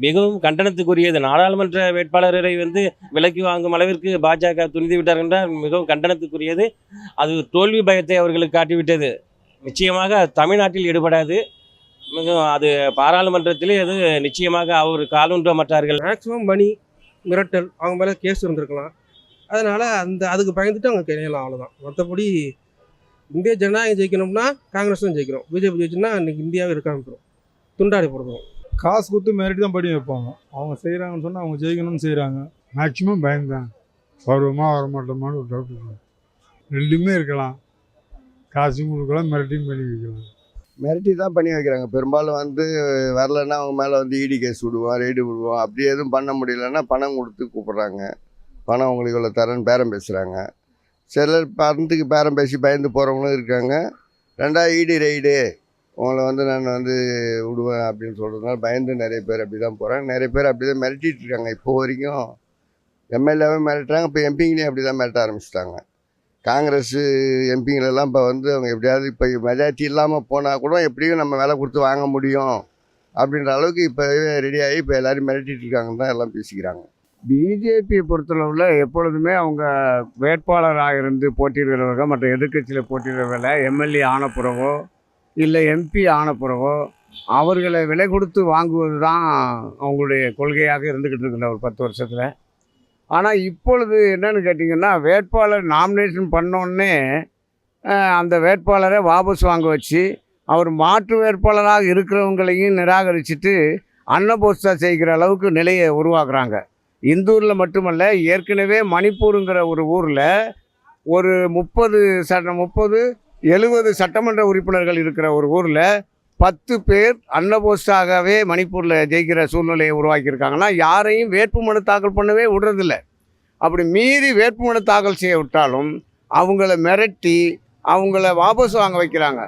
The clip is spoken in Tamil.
மிகவும் கண்டனத்துக்குரியது. நாடாளுமன்ற வேட்பாளரை விலக்கி வாங்கும் அளவிற்கு பாஜக துணிந்து விட்டார்கள் என்றால் மிகவும் கண்டனத்துக்குரியது. அது தோல்வி பயத்தை அவர்களுக்கு காட்டிவிட்டது. நிச்சயமாக தமிழ்நாட்டில் ஈடுபடாது. மிகவும் அது பாராளுமன்றத்திலே அது நிச்சயமாக அவர் காலூன்ற மாட்டார்கள். மேக்ஸிமம் மணி மிரட்டல் அவங்க மேலே கேஸ் இருந்திருக்கலாம். அதனால் அதுக்கு பயந்துட்டு அவங்க கிடையலாம், அவ்வளோதான். மற்றபடி இந்திய ஜனநாயகம் ஜெயிக்கணும்னா காங்கிரஸ் தான் ஜெயிக்கணும். பிஜேபி ஜெயிச்சுன்னா இன்றைக்கி இந்தியாவே இருக்காமல் போயிடும், துண்டாடி போடுறோம். காசு கொடுத்து மிரட்டி தான் படி வைப்பாங்க. அவங்க செய்கிறாங்கன்னு சொன்னால் அவங்க ஜெயிக்கணும்னு செய்கிறாங்க. மேக்சிமம் பயந்தான் வருவோமா வரமாட்டோமான்னு ஒரு டவுட் இருக்கும். ரெண்டுமே இருக்கலாம், காசும் கொடுக்கலாம், மிரட்டியும் பண்ணி வைக்கலாம். மிரட்டி தான் பண்ணி வைக்கிறாங்க. பெரும்பாலும் வரலைன்னா அவங்க மேலே இடி கேஸ் விடுவோம், ரெய்டு விடுவோம். அப்படி எதுவும் பண்ண முடியலன்னா பணம் கொடுத்து கூப்பிட்றாங்க. பணம் உங்களுக்கு இவ்வளோ தரேன்னு பேரம் பேசுகிறாங்க. சிலர் பணத்துக்கு பேரம் பேசி பயந்து போகிறவங்களும் இருக்காங்க. ரெண்டாவது இடி ரெய்டு உங்களை நான் விடுவேன் அப்படின்னு சொல்கிறதுனால பயந்து நிறைய பேர் அப்படி தான் போகிறாங்க. நிறைய பேர் அப்படி தான் மிரட்டிகிட்டு இருக்காங்க. இப்போ வரைக்கும் எம்எல்ஏவே மிரட்டுறாங்க. இப்போ எம்பிங்களையும் அப்படி தான் மிரட்ட ஆரம்பிச்சிட்டாங்க. காங்கிரஸ் எம்பிங்களெல்லாம் இப்போ அவங்க எப்படியாவது இப்போ மெஜாரிட்டி இல்லாமல் போனால் கூட எப்படியும் நம்ம விலை கொடுத்து வாங்க முடியும் அப்படின்ற அளவுக்கு இப்போவே ரெடியாகி இப்போ எல்லோரும் மிரட்டிட்டு இருக்காங்கன்னு தான் எல்லாம் பேசிக்கிறாங்க. பிஜேபியை பொறுத்தளவில் எப்பொழுதுமே அவங்க வேட்பாளராக இருந்து போட்டியிடுகிறவர்கள் மற்ற எதிர்க்கட்சியில் போட்டியிடுறவர்களை எம்எல்ஏ ஆன பிறகோ இல்லை எம்பி ஆன பிறகோ அவர்களை விலை கொடுத்து வாங்குவது தான் அவங்களுடைய கொள்கையாக இருந்துக்கிட்டு இருக்குன்ற ஒரு 10 வருஷத்தில். ஆனால் இப்பொழுது என்னென்னு கேட்டிங்கன்னா, வேட்பாளர் நாமினேஷன் பண்ணோன்னே அந்த வேட்பாளரை வாபஸ் வாங்க வச்சு அவர் மாற்று வேட்பாளராக இருக்கிறவங்களையும் நிராகரிச்சுட்டு அன்னபோஸ்தா செய்கிற அளவுக்கு நிலையை உருவாக்குறாங்க. இந்தூரில் மட்டுமல்ல, ஏற்கனவே மணிப்பூருங்கிற ஒரு ஊரில் ஒரு 70 சட்டமன்ற உறுப்பினர்கள் இருக்கிற ஒரு ஊரில் 10 பேர் அன்னபோஸ்டாகவே மணிப்பூரில் ஜெயிக்கிற சூழ்நிலையை உருவாக்கியிருக்காங்கன்னா, யாரையும் வேட்புமனு தாக்கல் பண்ணவே விடுறதில்ல. அப்படி மீறி வேட்புமனு தாக்கல் செய்ய விட்டாலும் அவங்கள மிரட்டி அவங்கள வாபஸ் வாங்க வைக்கிறாங்க.